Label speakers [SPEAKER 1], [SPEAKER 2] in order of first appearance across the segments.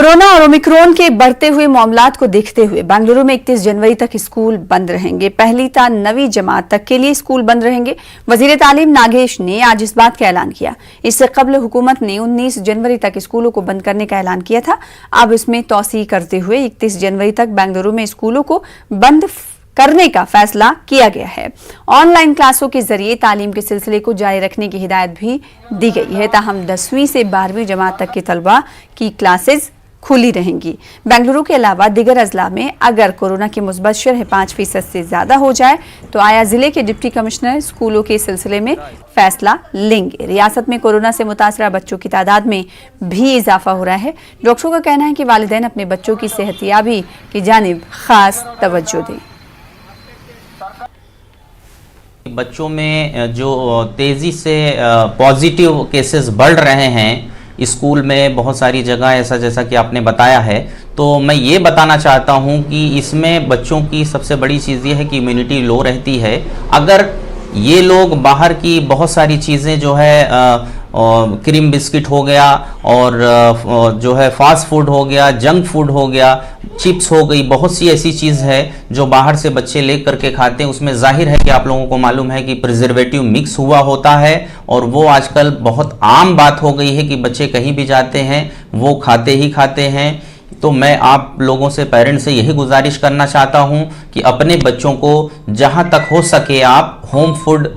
[SPEAKER 1] Corona और Omicron के बढ़ते हुए मामलात को देखते हुए बेंगलुरु में 31 जनवरी तक स्कूल बंद रहेंगे। पहली ता 9वीं जमात तक के लिए स्कूल बंद रहेंगे। वजीर तालीम नागेश ने आज इस बात का ऐलान किया। इससे कबल हुकूमत ने 19 जनवरी तक स्कूलों को बंद करने का ऐलान किया था। अब इसमें तौसीह करते हुए 31 जनवरी तक बेंगलुरु में स्कूलों को बंद करने का फैसला किया गया है। ऑनलाइन क्लासों के जरिए तालीम के सिलसिले को जारी रखने की हिदायत भी दी गई है। ताहम 10वीं से 12वीं जमात तक के तलबा की क्लासेस खुली रहेंगी। बेंगलुरु के अलावा दिगर अजला में अगर कोरोना की मुस्बत शरह 5% से ज्यादा हो जाए तो आया जिले के डिप्टी कमिश्नर स्कूलों के सिलसिले में फैसला लेंगे। रियासत में कोरोना से मुतासरा बच्चों की तादाद में भी इजाफा हो रहा है। डॉक्टरों का कहना है कि वालिदैन अपने बच्चों की सेहतियाबी की जानिब खास तवज्जो दें।
[SPEAKER 2] बच्चों में जो तेज़ी से पॉजिटिव केसेस बढ़ रहे हैं स्कूल में बहुत सारी जगह ऐसा जैसा कि आपने बताया है, तो मैं ये बताना चाहता हूँ कि इसमें बच्चों की सबसे बड़ी चीज़ ये है कि इम्यूनिटी लो रहती है। अगर ये लोग बाहर की बहुत सारी चीज़ें जो है क्रीम बिस्किट हो गया और जो है फास्ट फूड हो गया, जंक फूड हो गया, चिप्स हो गई, बहुत सी ऐसी चीज़ है जो बाहर से बच्चे ले करके खाते हैं। उसमें जाहिर है कि आप लोगों को मालूम है कि प्रिजर्वेटिव मिक्स हुआ होता है और वो आजकल बहुत आम बात हो गई है कि बच्चे कहीं भी जाते हैं वो खाते ही खाते हैं। तो मैं आप लोगों से, पेरेंट्स से यही गुजारिश करना चाहता हूं कि अपने बच्चों को जहां तक हो सके आप होम फूड,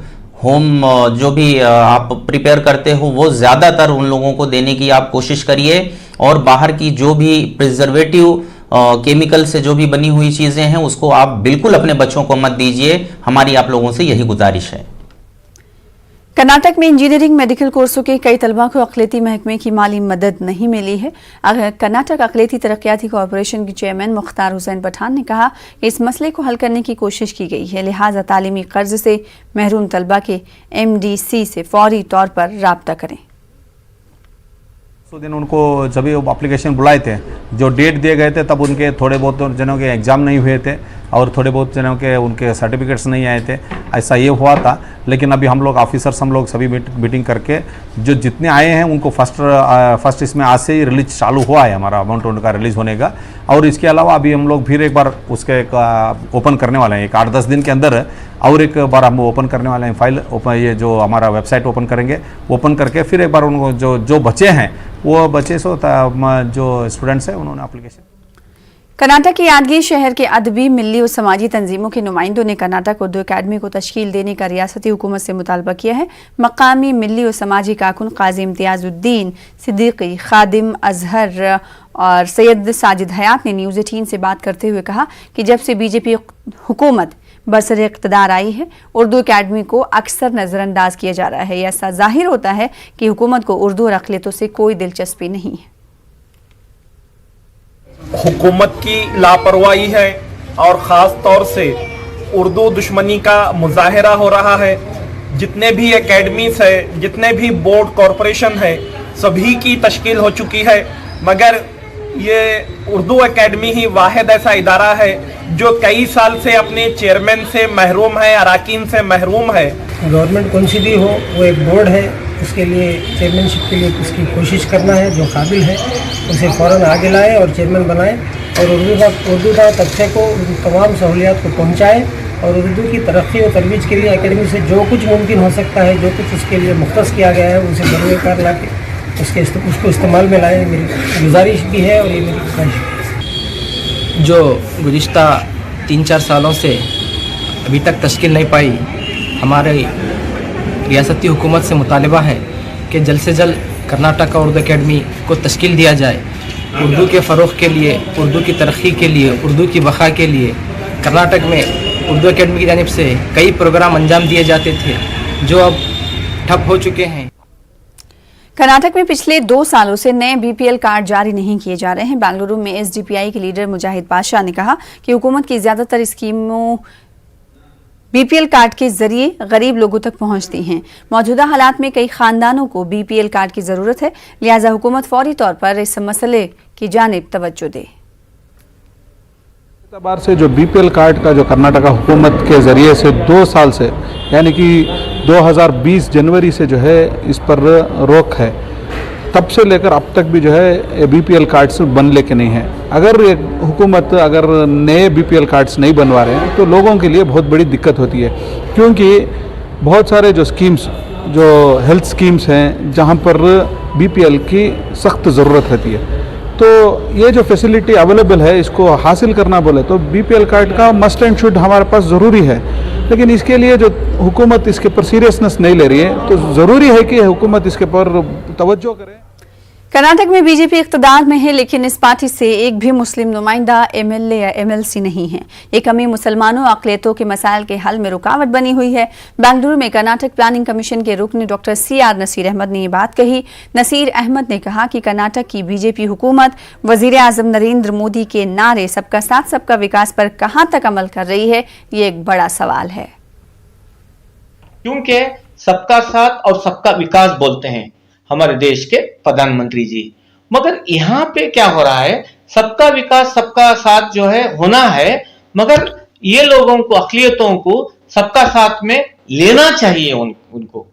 [SPEAKER 2] जो भी आप प्रिपेयर करते हो वो ज़्यादातर उन लोगों को देने की आप कोशिश करिए। और बाहर की जो भी प्रिजर्वेटिव केमिकल से जो भी बनी हुई चीज़ें हैं उसको आप बिल्कुल अपने बच्चों को मत दीजिए। हमारी आप लोगों से यही गुजारिश है।
[SPEAKER 1] कर्नाटक में इंजीनियरिंग मेडिकल कोर्सों के कई तलबा को अक़लियती महकमे की माली मदद नहीं मिली है। कर्नाटक अक़लियती तरक्याती कॉरपोरेशन के चेयरमैन मुख्तार हुसैन पठान ने कहा कि इस मसले को हल करने की कोशिश की गई है, लिहाजा तालीमी कर्ज से महरूम तलबा के MDC से फौरी तौर पर राब्ता करें।
[SPEAKER 3] दिन उनको जब एप्लीकेशन बुलाए थे, जो डेट दिए गए थे तब उनके थोड़े बहुत जनों के एग्ज़ाम नहीं हुए थे और थोड़े बहुत जनों के उनके सर्टिफिकेट्स नहीं आए थे, ऐसा ये हुआ था। लेकिन अभी हम लोग ऑफिसर्स हम लोग सभी मीटिंग करके जो जितने आए हैं उनको फर्स्ट इसमें आज से ही रिलीज चालू हुआ है, हमारा अमाउंट उनका रिलीज़ होने का। और इसके अलावा अभी हम लोग फिर एक बार उसके ओपन करने वाले हैं, एक 8-10 दिन के अंदर और एक बार हम ओपन करने वाले हैं फाइल ओपन, ये जो हमारा वेबसाइट ओपन करेंगे, ओपन करके फिर एक बार उनको जो बचे हैं वो बचे जो स्टूडेंट्स हैं उन्होंने एप्लीकेशन।
[SPEAKER 1] कर्नाटक के यादगीर शहर के अदबी, मिली और समाजी तंजीमों के नुमाइंदों ने कर्नाटक उर्दू अकादमी को तश्कील देने का रियासती हुकूमत से मुतालबा किया है। मकामी मिली और समाजी कारकुन काजी इम्तियाजुद्दीन सिद्दीकी, खादिम अजहर और सैयद साजिद हयात ने न्यूज़ 18 से बात करते हुए कहा कि जब से BJP हुकूमत बरसर इक़्तिदार आई है उर्दू अकादमी को अक्सर नज़रअंदाज किया जा रहा है। ऐसा जाहिर होता है कि हुकूमत को उर्दू और अक़लियतों से कोई दिलचस्पी नहीं है।
[SPEAKER 4] हुकूमत की लापरवाही है और ख़ास तौर से उर्दू दुश्मनी का मुजाहिरा हो रहा है। जितने भी एकेडमीज है, जितने भी बोर्ड कॉरपोरेशन है, सभी की तश्कील हो चुकी है, मगर ये उर्दू एकेडमी ही वाहिद ऐसा इदारा है जो कई साल से अपने चेयरमैन से महरूम है, अराकीन से महरूम है।
[SPEAKER 5] गवर्नमेंट कौन सी भी हो, वो एक बोर्ड है, उसके लिए चेयरमैनशिप के लिए उसकी कोशिश करना है। जो काबिल है उसे फ़ौरन आगे लाए और चेयरमैन बनाए और उर्दू का तबके को तमाम सहूलियात को पहुँचाए और उर्दू की तरक्की और तरवीज के लिए एकेडमी से जो कुछ मुमकिन हो सकता है, जो कुछ उसके लिए मुख्तस किया गया है, उसे बरूकार ला के उसको इस्तेमाल में लाए, मेरी गुजारिश भी है और ये मेरी ख्वाहिश है।
[SPEAKER 6] जो गुज़िश्ता 3-4 सालों से अभी तक तश्कील नहीं पाई, हमारे रियासती हुकूमत से मुतालबा है कि जल्द से जल्द कर्नाटक उर्दू अकेडमी को तश्कील दिया जाए। उर्दू के फ़रोग़ के लिए, उर्दू की तरक्की के लिए, उर्दू की बक़ा के लिए कर्नाटक में उर्दू अकेडमी की जानिब से कई प्रोग्राम अंजाम दिए जाते थे जो अब ठप हो चुके हैं।
[SPEAKER 1] कर्नाटक में पिछले 2 सालों से नए BPL कार्ड जारी नहीं किए जा रहे हैं। बेंगलुरु में SDPI के लीडर मुजाहिद बादशाह ने कहा कि हुकूमत की ज़्यादातर स्कीमों BPL कार्ड के जरिए गरीब लोगों तक पहुंचती हैं। मौजूदा हालात में कई खानदानों को BPL कार्ड की ज़रूरत है, लिहाजा हुकूमत फौरी तौर पर इस मसले की जानिब तवज्जो दे।
[SPEAKER 7] एतबार से जो BPL कार्ड का जो कर्नाटक हुकूमत के ज़रिए से 2 साल से यानी कि 2020 जनवरी से जो है इस पर रोक है। तब से लेकर अब तक भी जो है बीपीएल कार्ड्स बन लेके नहीं है। अगर ये हुकूमत अगर नए बीपीएल कार्ड्स नहीं बनवा रहे हैं तो लोगों के लिए बहुत बड़ी दिक्कत होती है, क्योंकि बहुत सारे जो स्कीम्स, जो हेल्थ स्कीम्स हैं जहां पर बीपीएल की सख्त ज़रूरत रहती है, तो ये जो फैसिलिटी अवेलेबल है इसको हासिल करना बोले तो बीपीएल कार्ड का मस्ट एंड शुड हमारे पास ज़रूरी है। लेकिन इसके लिए जो हुकूमत इसके ऊपर सीरियसनेस नहीं ले रही है, तो ज़रूरी है कि हुकूमत इसके ऊपर तवज्जो करे।
[SPEAKER 1] कर्नाटक में बीजेपी इख्तिदार में है, लेकिन इस पार्टी से एक भी मुस्लिम नुमाइंदा एमएलए या एमएलसी नहीं है। ये कमी मुसलमानों अक़लियतों के मसाइल के हल में रुकावट बनी हुई है। बेंगलुरु में कर्नाटक प्लानिंग कमीशन के रुकन डॉक्टर CR नसीर अहमद ने ये बात कही। नसीर अहमद ने कहा कि कर्नाटक की बीजेपी हुकूमत वजीर आजम नरेंद्र मोदी के नारे सबका साथ सबका विकास पर कहां तक अमल कर रही है, ये एक बड़ा सवाल है।
[SPEAKER 8] क्योंकि सबका साथ और सबका विकास बोलते हैं हमारे देश के प्रधानमंत्री जी, मगर यहाँ पे क्या हो रहा है, सबका विकास सबका साथ जो है होना है, मगर ये लोगों को, अक़लियतों को सबका साथ में लेना चाहिए। उनको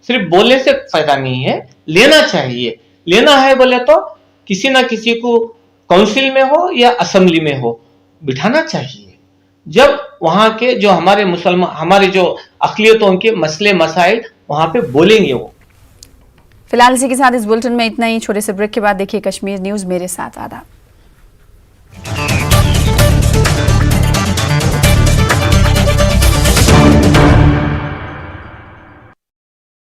[SPEAKER 8] सिर्फ बोलने से फायदा नहीं है, लेना चाहिए। लेना है बोले तो किसी ना किसी को काउंसिल में हो या असेंबली में हो बिठाना चाहिए। जब वहां के जो हमारे मुसलमान, हमारे जो अक़लियतों के मसले मसाइल वहां पे बोलेंगे वो।
[SPEAKER 1] फिलहाल इसी के साथ इस बुलेटिन में इतना ही। छोटे से ब्रेक के बाद देखिए कश्मीर न्यूज, मेरे साथ आदाब।